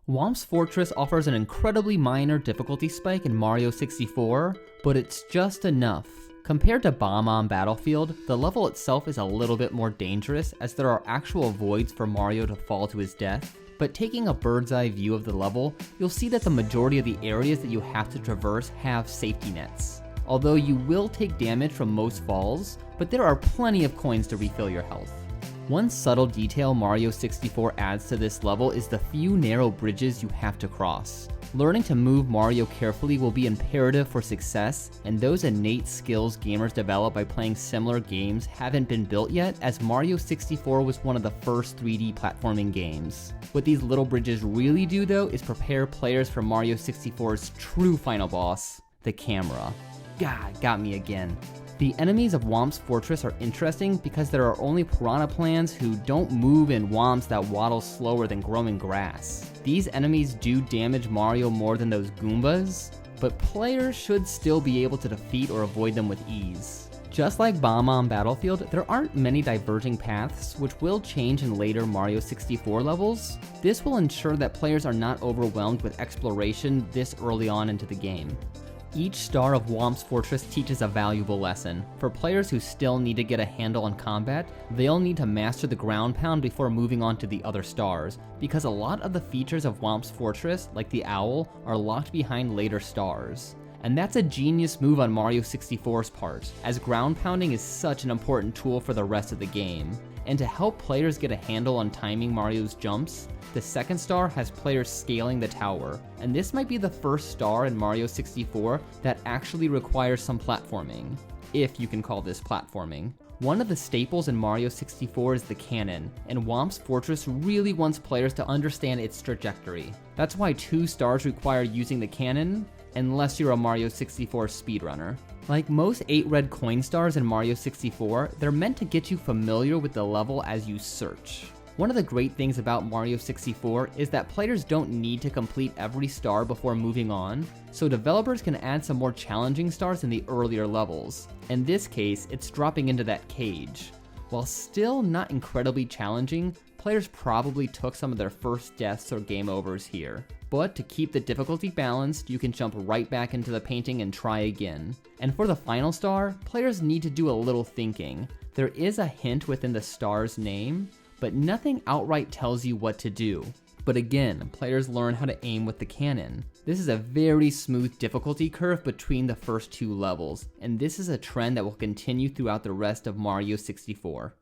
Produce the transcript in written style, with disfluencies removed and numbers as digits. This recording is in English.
Whomp's Fortress offers an incredibly minor difficulty spike in Mario 64, but it's just enough. Compared to Bomb Battlefield, the level itself is a little bit more dangerous as there are actual voids for Mario to fall to his death, but taking a bird's eye view of the level, you'll see that the majority of the areas that you have to traverse have safety nets. Although you will take damage from most falls, but there are plenty of coins to refill your health. One subtle detail Mario 64 adds to this level is the few narrow bridges you have to cross. Learning to move Mario carefully will be imperative for success, and those innate skills gamers develop by playing similar games haven't been built yet, as Mario 64 was one of the first 3D platforming games. What these little bridges really do though is prepare players for Mario 64's true final boss, the camera. God, got me again. The enemies of Whomp's Fortress are interesting because there are only piranha plants who don't move in whomps that waddle slower than growing grass. These enemies do damage Mario more than those Goombas, but players should still be able to defeat or avoid them with ease. Just like Bomb Battlefield, there aren't many diverging paths, which will change in later Mario 64 levels. This will ensure that players are not overwhelmed with exploration this early on into the game. Each star of Whomp's Fortress teaches a valuable lesson. For players who still need to get a handle on combat, they'll need to master the ground pound before moving on to the other stars, because a lot of the features of Whomp's Fortress, like the owl, are locked behind later stars. And that's a genius move on Mario 64's part, as ground pounding is such an important tool for the rest of the game. And to help players get a handle on timing Mario's jumps, the second star has players scaling the tower, and this might be the first star in Mario 64 that actually requires some platforming, if you can call this platforming. One of the staples in Mario 64 is the cannon, and Whomp's Fortress really wants players to understand its trajectory. That's why 2 stars require using the cannon, unless you're a Mario 64 speedrunner. Like most 8 red coin stars in Mario 64, they're meant to get you familiar with the level as you search. One of the great things about Mario 64 is that players don't need to complete every star before moving on, so developers can add some more challenging stars in the earlier levels. In this case, it's dropping into that cage. While still not incredibly challenging, players probably took some of their first deaths or game overs here. But to keep the difficulty balanced, you can jump right back into the painting and try again. And for the final star, players need to do a little thinking. There is a hint within the star's name, but nothing outright tells you what to do. But again, players learn how to aim with the cannon. This is a very smooth difficulty curve between the first 2 levels, and this is a trend that will continue throughout the rest of Mario 64.